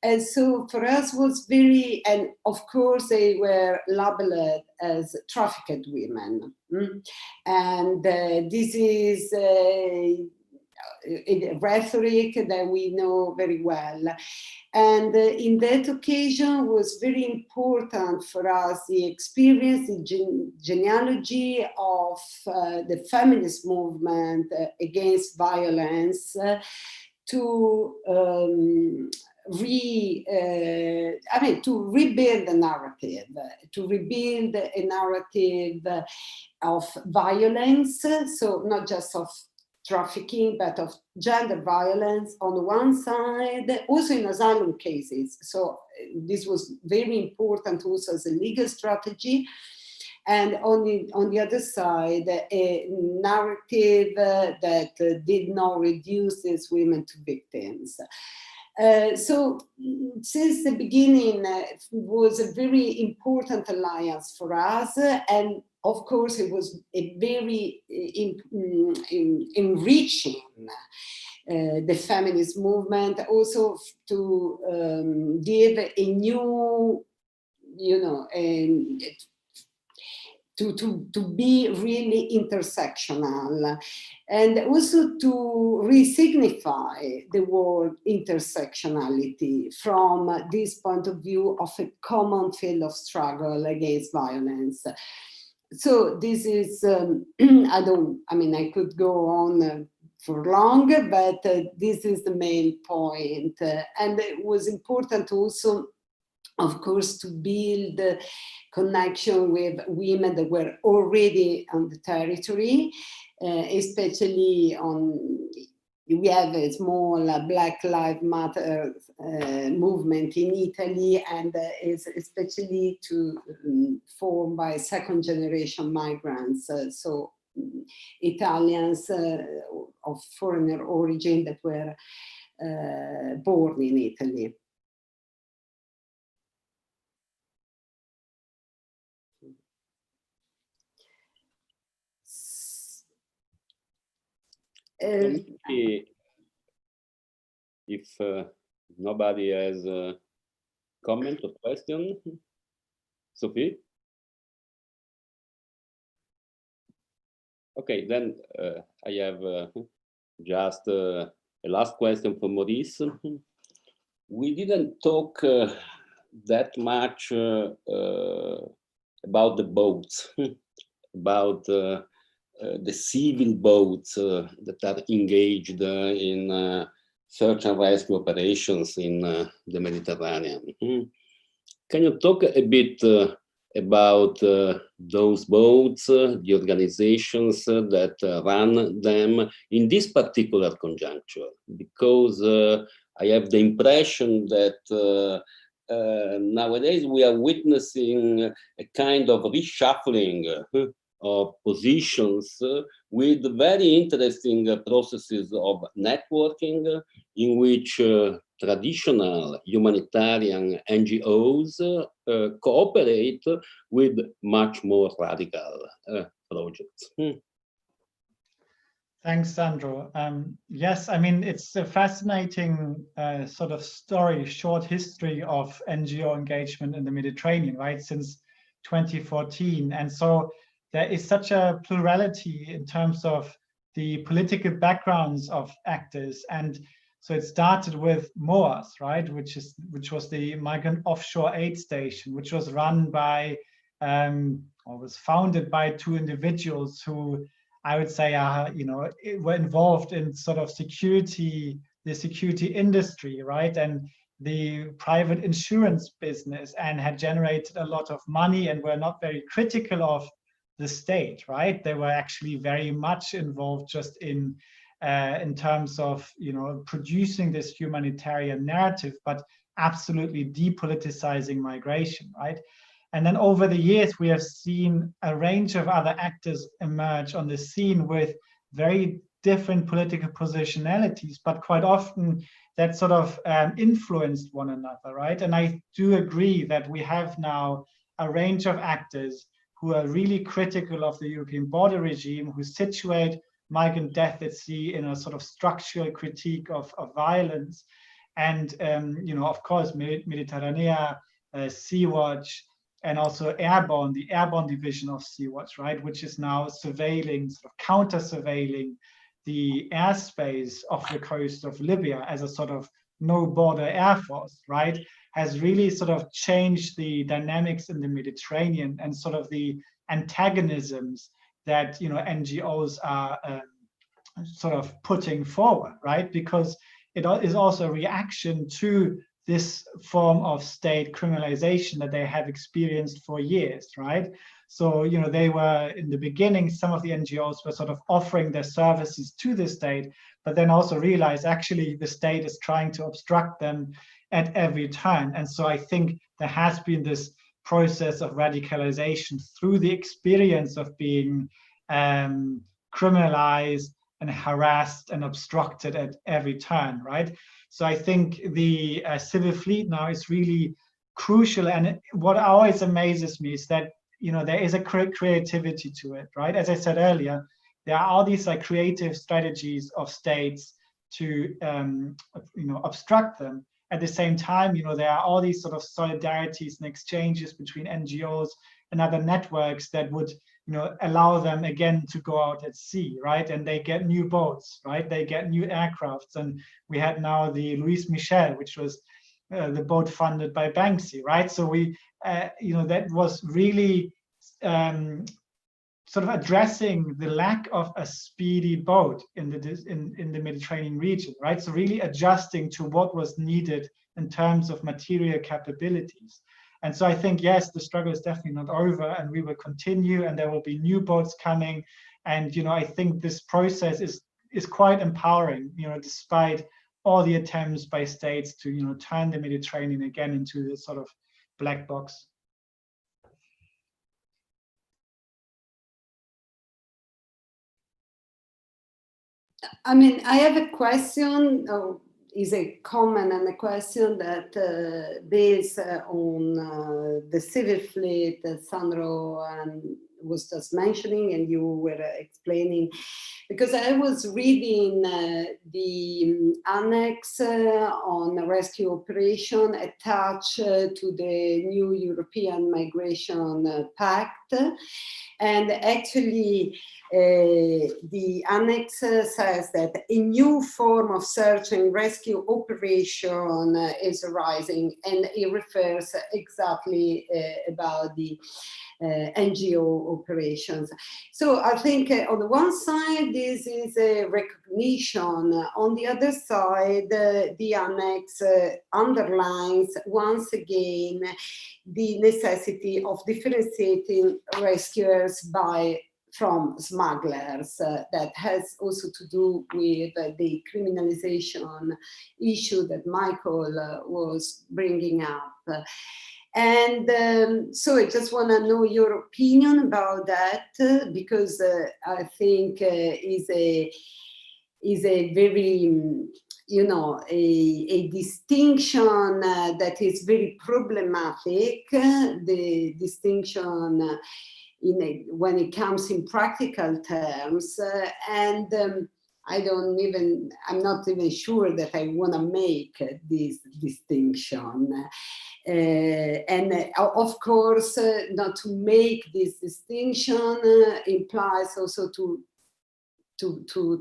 And so for us was very, and of course they were labeled as trafficked women. And this is a rhetoric that we know very well. And in that occasion was very important for us the experience, the genealogy of the feminist movement against violence to rebuild the narrative, to rebuild a narrative of violence, so not just of trafficking, but of gender violence on the one side, also in asylum cases. So this was very important also as a legal strategy. And on the other side, a narrative that did not reduce these women to victims. So since the beginning, it was a very important alliance for us, and of course it was a very enriching the feminist movement, also to give a new, to be really intersectional, and also to re-signify the word intersectionality from this point of view of a common field of struggle against violence. So this is, I could go on for long, but this is the main point. And it was important also, of course, to build connection with women that were already on the territory, especially we have a small Black Lives Matter movement in Italy, and is especially formed by second generation migrants, so Italians of foreigner origin that were born in Italy. If nobody has a comment or question, Sophie? Okay, then I have just a last question for Maurice. We didn't talk that much about the boats, about the civil boats that are engaged in search and rescue operations in the Mediterranean. Can you talk a bit about those boats, the organizations that run them in this particular conjuncture? Because I have the impression that nowadays we are witnessing a kind of reshuffling of positions with very interesting processes of networking in which traditional humanitarian NGOs cooperate with much more radical projects. Thanks, Sandro. Yes, I mean, it's a fascinating sort of story, short history of NGO engagement in the Mediterranean, right, since 2014. And so there is such a plurality in terms of the political backgrounds of actors. And so it started with MOAS, right, which was the Migrant Offshore Aid Station, which was run by, or was founded by two individuals who I would say were involved in sort of the security industry, right, and the private insurance business, and had generated a lot of money and were not very critical of the state, right? They were actually very much involved just in terms of producing this humanitarian narrative, but absolutely depoliticizing migration, right? And then over the years, we have seen a range of other actors emerge on the scene with very different political positionalities, but quite often that sort of influenced one another, right? And I do agree that we have now a range of actors who are really critical of the European border regime, who situate migrant death at sea in a sort of structural critique of violence. And, of course, Mediterranea, Sea-Watch, and also Airborne, the Airborne division of Sea-Watch, right, which is now surveilling, sort of counter-surveilling the airspace of the coast of Libya as a sort of no-border air force, right, has really sort of changed the dynamics in the Mediterranean and sort of the antagonisms that NGOs are sort of putting forward, right, because it is also a reaction to this form of state criminalization that they have experienced for years, right? So, they were, in the beginning, some of the NGOs were sort of offering their services to the state, but then also realized actually the state is trying to obstruct them at every turn. And so I think there has been this process of radicalization through the experience of being criminalized and harassed and obstructed at every turn, right? So I think the civil fleet now is really crucial. And what always amazes me is that, there is a creativity to it, right? As I said earlier, there are all these like creative strategies of states to, obstruct them. At the same time, there are all these sort of solidarities and exchanges between NGOs and other networks that would, allow them again to go out at sea, right? And they get new boats, right? They get new aircrafts. And we had now the Louis Michel, which was the boat funded by Banksy, right? So we, that was really sort of addressing the lack of a speedy boat in the Mediterranean region, right? So really adjusting to what was needed in terms of material capabilities. And so I think, yes, the struggle is definitely not over, and we will continue, and there will be new boats coming. And, I think this process is quite empowering, despite all the attempts by states to, turn the Mediterranean again into this sort of black box. I mean, I have a question, is a comment and a question that based on the civil fleet that Sandro was just mentioning and you were explaining, because I was reading the annex on the rescue operation attached to the new European Migration Pact. And actually, the annex says that a new form of search and rescue operation is arising, and it refers exactly about the NGO operations. So I think on the one side, this is a recognition. On the other side, the annex underlines once again the necessity of differentiating rescuers from smugglers. That has also to do with the criminalization issue that Michael was bringing up. And so I just want to know your opinion about that, because I think is a very, you know, a distinction that is very problematic. The distinction when it comes in practical terms, and I'm not even sure that I want to make this distinction. And of course, not to make this distinction implies also to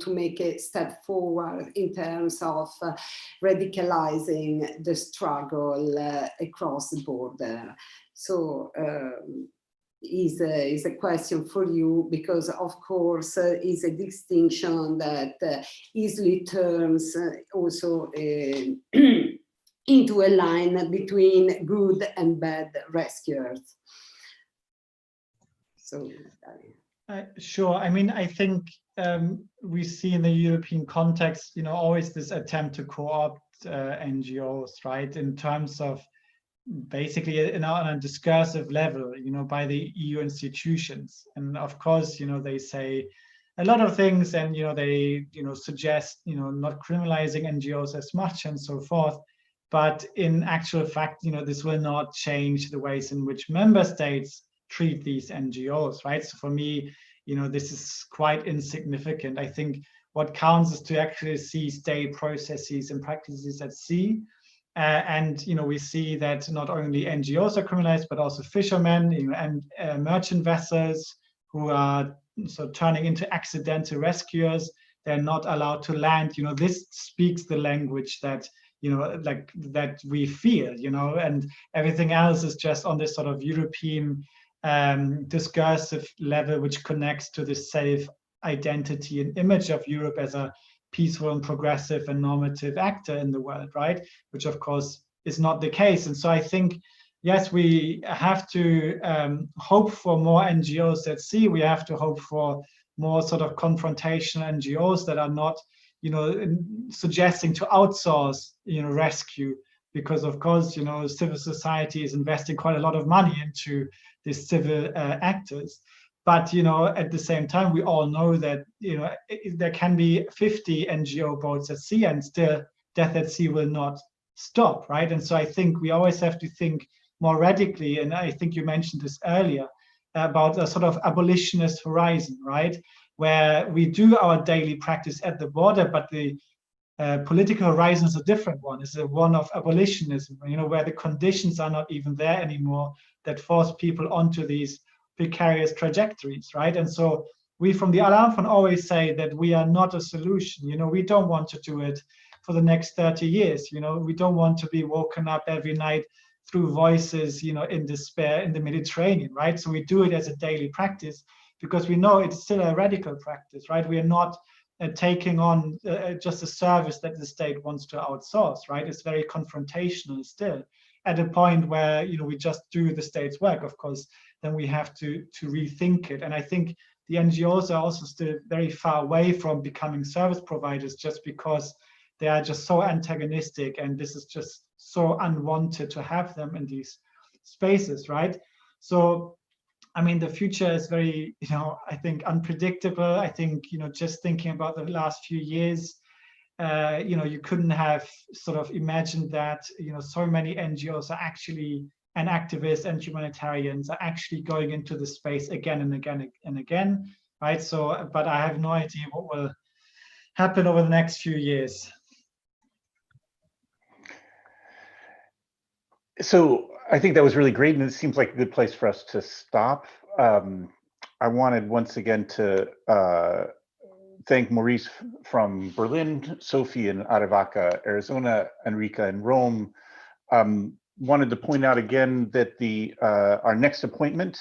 make a step forward in terms of radicalizing the struggle across the border. So is a question for you, because of course is a distinction that easily turns also into a line between good and bad rescuers. So sure. I mean, I think we see in the European context, you know, always this attempt to co-opt NGOs, right, in terms of basically on a discursive level, you know, by the EU institutions. And of course, you know, they say a lot of things, and you know, they, you know, suggest, you know, not criminalizing NGOs as much and so forth. But in actual fact, you know, this will not change the ways in which member states treat these NGOs, right? So for me, you know, this is quite insignificant. I think what counts is to actually see state processes and practices at sea. And you know, we see that not only NGOs are criminalized, but also fishermen, you know, and merchant vessels who are so turning into accidental rescuers. They're not allowed to land. You know, this speaks the language that, you know, like that we feel, you know, and everything else is just on this sort of European discursive level, which connects to the self-identity and image of Europe as a peaceful and progressive and normative actor in the world, right? Which of course is not the case. And so I think, yes, we have to hope for more NGOs at sea. We have to hope for more sort of confrontational NGOs that are not, you know, suggesting to outsource, you know, rescue, because of course, you know, civil society is investing quite a lot of money into these civil actors. But, you know, at the same time, we all know that, you know, there can be 50 NGO boats at sea and still death at sea will not stop, right? And so I think we always have to think more radically, and I think you mentioned this earlier, about a sort of abolitionist horizon, right? Where we do our daily practice at the border, but the political horizon is a different one. It's a one of abolitionism, you know, where the conditions are not even there anymore that force people onto these precarious trajectories, right? And so we from the Alarm Fund always say that we are not a solution. You know, we don't want to do it for the next 30 years. You know, we don't want to be woken up every night through voices, you know, in despair in the Mediterranean, right? So we do it as a daily practice because we know it's still a radical practice, right? We are not taking on just a service that the state wants to outsource, right? It's very confrontational still, at a point where, you know, we just do the state's work. Of course, then we have to rethink it. And I think the NGOs are also still very far away from becoming service providers, just because they are just so antagonistic, and this is just so unwanted to have them in these spaces, right? So, I mean, the future is very, you know, I think unpredictable. I think, you know, just thinking about the last few years, you know, you couldn't have sort of imagined that, you know, so many NGOs are actually, and activists and humanitarians are actually going into the space again and again and again, right? So, but I have no idea what will happen over the next few years. So I think that was really great, and it seems like a good place for us to stop. I wanted once again to thank Maurice from Berlin, Sophie in Arivaca, Arizona, Enrica in Rome. Wanted to point out again that our next appointment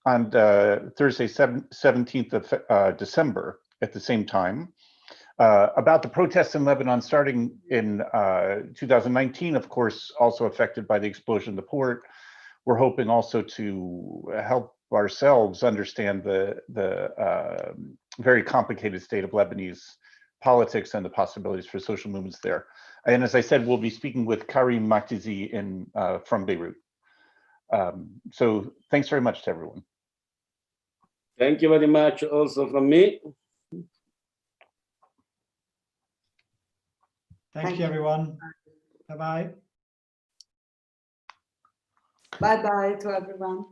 on Thursday, 17th of December at the same time. About the protests in Lebanon starting in 2019, of course, also affected by the explosion of the port. We're hoping also to help ourselves understand the very complicated state of Lebanese politics and the possibilities for social movements there. And as I said, we'll be speaking with Karim Maktizi from Beirut. So thanks very much to everyone. Thank you very much also from me. Thank you, everyone. Bye-bye. Bye-bye to everyone.